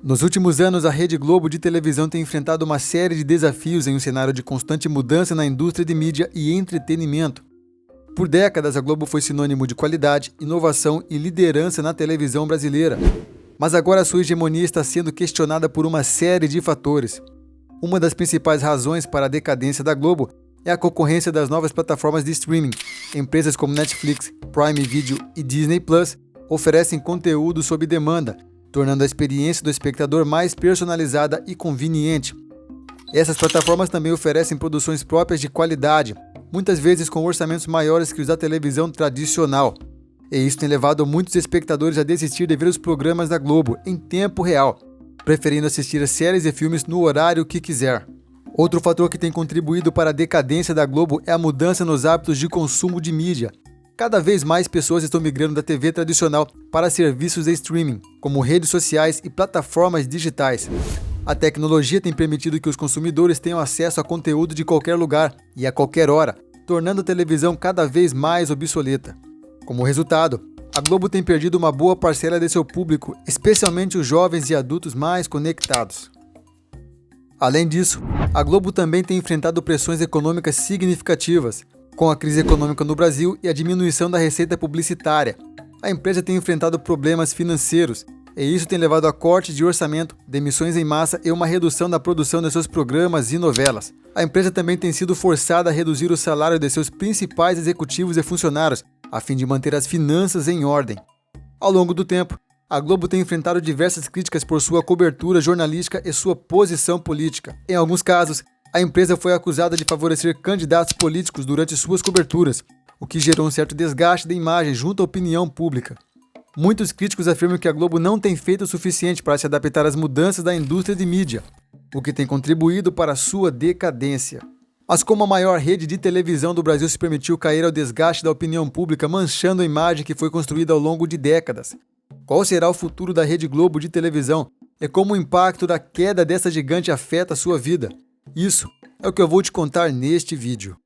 Nos últimos anos, a Rede Globo de televisão tem enfrentado uma série de desafios em um cenário de constante mudança na indústria de mídia e entretenimento. Por décadas, a Globo foi sinônimo de qualidade, inovação e liderança na televisão brasileira. Mas agora sua hegemonia está sendo questionada por uma série de fatores. Uma das principais razões para a decadência da Globo é a concorrência das novas plataformas de streaming. Empresas como Netflix, Prime Video e Disney Plus oferecem conteúdo sob demanda, tornando a experiência do espectador mais personalizada e conveniente. Essas plataformas também oferecem produções próprias de qualidade, muitas vezes com orçamentos maiores que os da televisão tradicional. E isso tem levado muitos espectadores a desistir de ver os programas da Globo em tempo real, preferindo assistir a séries e filmes no horário que quiser. Outro fator que tem contribuído para a decadência da Globo é a mudança nos hábitos de consumo de mídia. Cada vez mais pessoas estão migrando da TV tradicional para serviços de streaming, como redes sociais e plataformas digitais. A tecnologia tem permitido que os consumidores tenham acesso a conteúdo de qualquer lugar e a qualquer hora, tornando a televisão cada vez mais obsoleta. Como resultado, a Globo tem perdido uma boa parcela de seu público, especialmente os jovens e adultos mais conectados. Além disso, a Globo também tem enfrentado pressões econômicas significativas. Com a crise econômica no Brasil e a diminuição da receita publicitária, a empresa tem enfrentado problemas financeiros, e isso tem levado a cortes de orçamento, demissões em massa e uma redução da produção de seus programas e novelas. A empresa também tem sido forçada a reduzir o salário de seus principais executivos e funcionários, a fim de manter as finanças em ordem. Ao longo do tempo, a Globo tem enfrentado diversas críticas por sua cobertura jornalística e sua posição política. Em alguns casos, a empresa foi acusada de favorecer candidatos políticos durante suas coberturas, o que gerou um certo desgaste da imagem junto à opinião pública. Muitos críticos afirmam que a Globo não tem feito o suficiente para se adaptar às mudanças da indústria de mídia, o que tem contribuído para a sua decadência. Mas como a maior rede de televisão do Brasil se permitiu cair ao desgaste da opinião pública, manchando a imagem que foi construída ao longo de décadas? Qual será o futuro da Rede Globo de televisão e como o impacto da queda dessa gigante afeta a sua vida? Isso é o que eu vou te contar neste vídeo.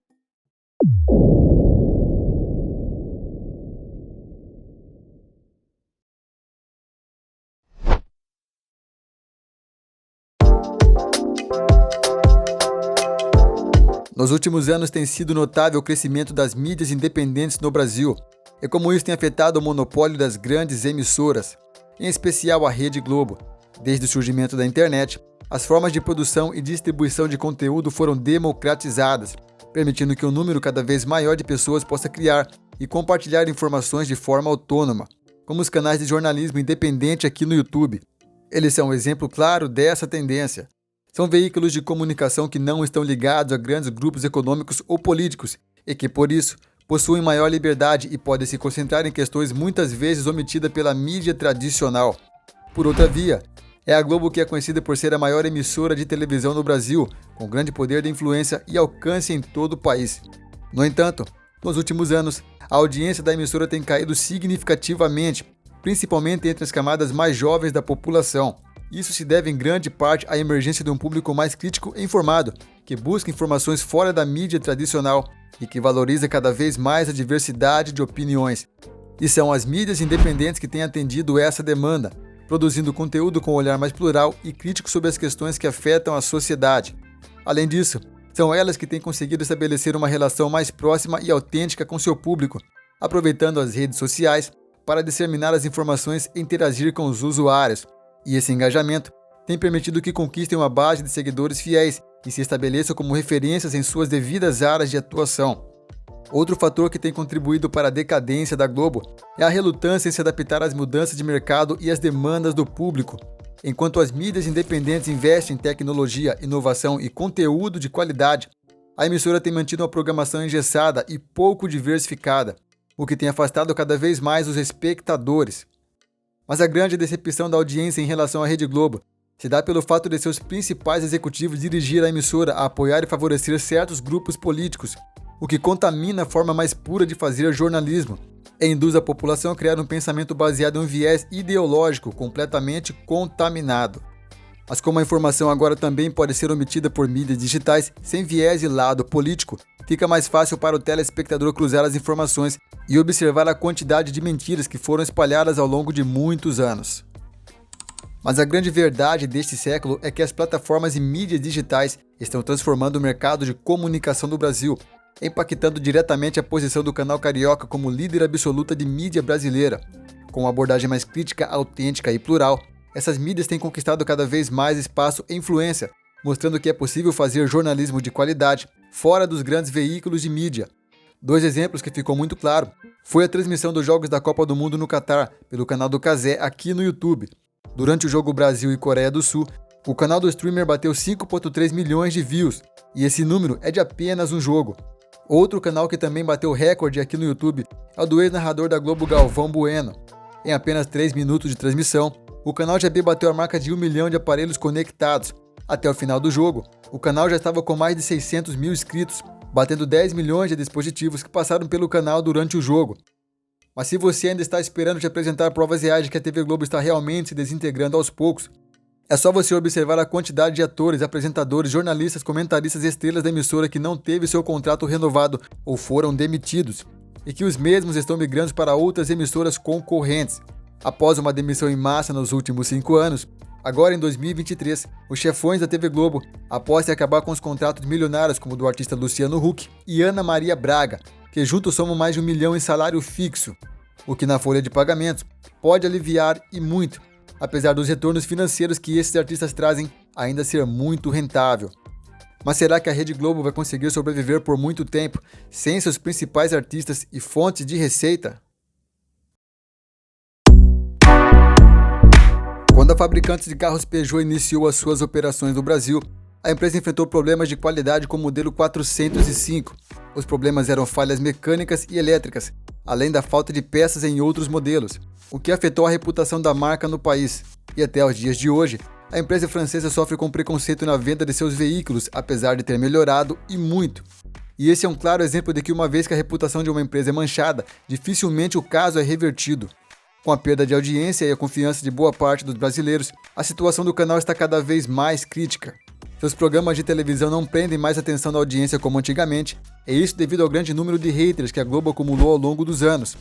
Nos últimos anos tem sido notável o crescimento das mídias independentes no Brasil, e como isso tem afetado o monopólio das grandes emissoras, em especial a Rede Globo. Desde o surgimento da internet, as formas de produção e distribuição de conteúdo foram democratizadas, permitindo que um número cada vez maior de pessoas possa criar e compartilhar informações de forma autônoma, como os canais de jornalismo independente aqui no YouTube. Eles são um exemplo claro dessa tendência. São veículos de comunicação que não estão ligados a grandes grupos econômicos ou políticos e que, por isso, possuem maior liberdade e podem se concentrar em questões muitas vezes omitidas pela mídia tradicional. Por outra via, é a Globo que é conhecida por ser a maior emissora de televisão no Brasil, com grande poder de influência e alcance em todo o país. No entanto, nos últimos anos, a audiência da emissora tem caído significativamente, principalmente entre as camadas mais jovens da população. Isso se deve em grande parte à emergência de um público mais crítico e informado, que busca informações fora da mídia tradicional e que valoriza cada vez mais a diversidade de opiniões. E são as mídias independentes que têm atendido essa demanda, produzindo conteúdo com um olhar mais plural e crítico sobre as questões que afetam a sociedade. Além disso, são elas que têm conseguido estabelecer uma relação mais próxima e autêntica com seu público, aproveitando as redes sociais para disseminar as informações e interagir com os usuários. E esse engajamento tem permitido que conquistem uma base de seguidores fiéis e se estabeleçam como referências em suas devidas áreas de atuação. Outro fator que tem contribuído para a decadência da Globo é a relutância em se adaptar às mudanças de mercado e às demandas do público. Enquanto as mídias independentes investem em tecnologia, inovação e conteúdo de qualidade, a emissora tem mantido uma programação engessada e pouco diversificada, o que tem afastado cada vez mais os espectadores. Mas a grande decepção da audiência em relação à Rede Globo se dá pelo fato de seus principais executivos dirigir a emissora a apoiar e favorecer certos grupos políticos, o que contamina a forma mais pura de fazer jornalismo e induz a população a criar um pensamento baseado em um viés ideológico completamente contaminado. Mas como a informação agora também pode ser omitida por mídias digitais sem viés e lado político, fica mais fácil para o telespectador cruzar as informações e observar a quantidade de mentiras que foram espalhadas ao longo de muitos anos. Mas a grande verdade deste século é que as plataformas e mídias digitais estão transformando o mercado de comunicação do Brasil, impactando diretamente a posição do Canal Carioca como líder absoluta de mídia brasileira. Com uma abordagem mais crítica, autêntica e plural, essas mídias têm conquistado cada vez mais espaço e influência, mostrando que é possível fazer jornalismo de qualidade fora dos grandes veículos de mídia. 2 exemplos que ficou muito claro foi a transmissão dos Jogos da Copa do Mundo no Catar pelo canal do Cazé aqui no YouTube. Durante o jogo Brasil e Coreia do Sul, o canal do streamer bateu 5,3 milhões de views, e esse número é de apenas um jogo. Outro canal que também bateu recorde aqui no YouTube é o do ex-narrador da Globo Galvão Bueno. Em apenas 3 minutos de transmissão, o canal GB bateu a marca de 1 milhão de aparelhos conectados. Até o final do jogo, o canal já estava com mais de 600 mil inscritos, batendo 10 milhões de dispositivos que passaram pelo canal durante o jogo. Mas se você ainda está esperando te apresentar provas reais de que a TV Globo está realmente se desintegrando aos poucos, é só você observar a quantidade de atores, apresentadores, jornalistas, comentaristas e estrelas da emissora que não teve seu contrato renovado ou foram demitidos, e que os mesmos estão migrando para outras emissoras concorrentes. Após uma demissão em massa nos últimos 5 anos, agora em 2023, os chefões da TV Globo, após acabar com os contratos milionários como o do artista Luciano Huck e Ana Maria Braga, que juntos somam mais de 1 milhão em salário fixo, o que na folha de pagamentos pode aliviar e muito, apesar dos retornos financeiros que esses artistas trazem ainda ser muito rentável. Mas será que a Rede Globo vai conseguir sobreviver por muito tempo sem seus principais artistas e fontes de receita? Quando a fabricante de carros Peugeot iniciou as suas operações no Brasil, a empresa enfrentou problemas de qualidade com o modelo 405. Os problemas eram falhas mecânicas e elétricas, além da falta de peças em outros modelos, o que afetou a reputação da marca no país. E até os dias de hoje, a empresa francesa sofre com preconceito na venda de seus veículos, apesar de ter melhorado e muito. E esse é um claro exemplo de que uma vez que a reputação de uma empresa é manchada, dificilmente o caso é revertido. Com a perda de audiência e a confiança de boa parte dos brasileiros, a situação do canal está cada vez mais crítica. Seus programas de televisão não prendem mais atenção da audiência como antigamente, e isso devido ao grande número de haters que a Globo acumulou ao longo dos anos.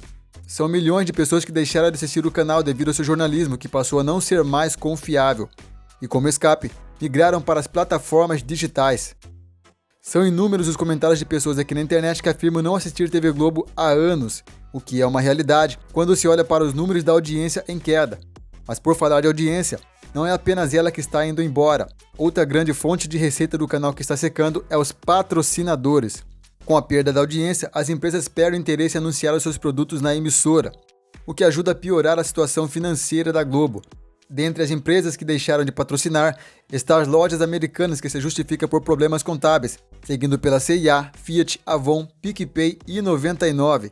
São milhões de pessoas que deixaram de assistir o canal devido ao seu jornalismo, que passou a não ser mais confiável. E como escape, migraram para as plataformas digitais. São inúmeros os comentários de pessoas aqui na internet que afirmam não assistir TV Globo há anos, o que é uma realidade quando se olha para os números da audiência em queda. Mas por falar de audiência, não é apenas ela que está indo embora. Outra grande fonte de receita do canal que está secando é os patrocinadores. Com a perda da audiência, as empresas perdem o interesse em anunciar os seus produtos na emissora, o que ajuda a piorar a situação financeira da Globo. Dentre as empresas que deixaram de patrocinar, estão as lojas americanas que se justificam por problemas contábeis, seguindo pela C&A, Fiat, Avon, PicPay e 99.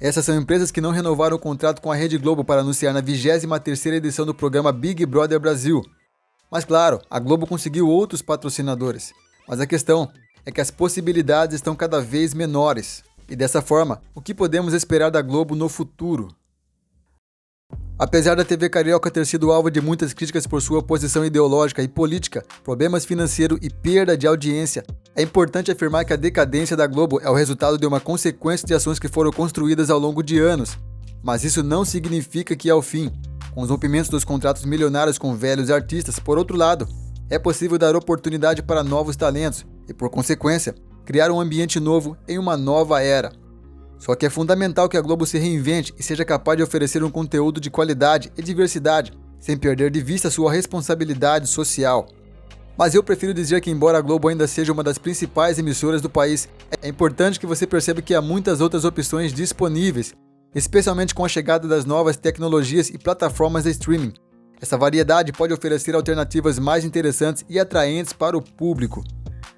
Essas são empresas que não renovaram o contrato com a Rede Globo para anunciar na 23ª edição do programa Big Brother Brasil. Mas claro, a Globo conseguiu outros patrocinadores. Mas a questão é que as possibilidades estão cada vez menores. E dessa forma, o que podemos esperar da Globo no futuro? Apesar da TV Carioca ter sido alvo de muitas críticas por sua posição ideológica e política, problemas financeiros e perda de audiência, é importante afirmar que a decadência da Globo é o resultado de uma consequência de ações que foram construídas ao longo de anos. Mas isso não significa que é o fim. Com os rompimentos dos contratos milionários com velhos artistas, por outro lado, é possível dar oportunidade para novos talentos e, por consequência, criar um ambiente novo em uma nova era. Só que é fundamental que a Globo se reinvente e seja capaz de oferecer um conteúdo de qualidade e diversidade, sem perder de vista sua responsabilidade social. Mas eu prefiro dizer que, embora a Globo ainda seja uma das principais emissoras do país, é importante que você perceba que há muitas outras opções disponíveis, especialmente com a chegada das novas tecnologias e plataformas de streaming. Essa variedade pode oferecer alternativas mais interessantes e atraentes para o público.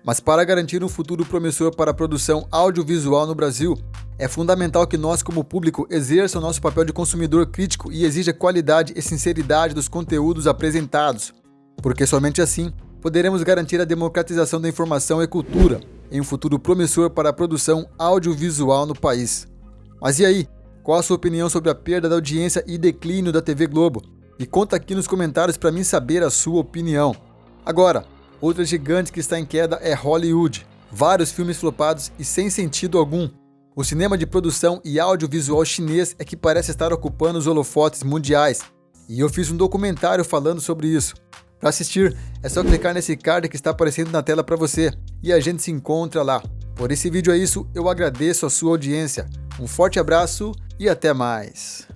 Mas para garantir um futuro promissor para a produção audiovisual no Brasil, é fundamental que nós, como público, exerça o nosso papel de consumidor crítico e exija qualidade e sinceridade dos conteúdos apresentados, porque somente assim poderemos garantir a democratização da informação e cultura em um futuro promissor para a produção audiovisual no país. Mas e aí? Qual a sua opinião sobre a perda da audiência e declínio da TV Globo? E conta aqui nos comentários para mim saber a sua opinião. Agora, outra gigante que está em queda é Hollywood. Vários filmes flopados e sem sentido algum. O cinema de produção e audiovisual chinês é que parece estar ocupando os holofotes mundiais. E eu fiz um documentário falando sobre isso. Para assistir, é só clicar nesse card que está aparecendo na tela para você e a gente se encontra lá. Por esse vídeo é isso, eu agradeço a sua audiência. Um forte abraço e até mais.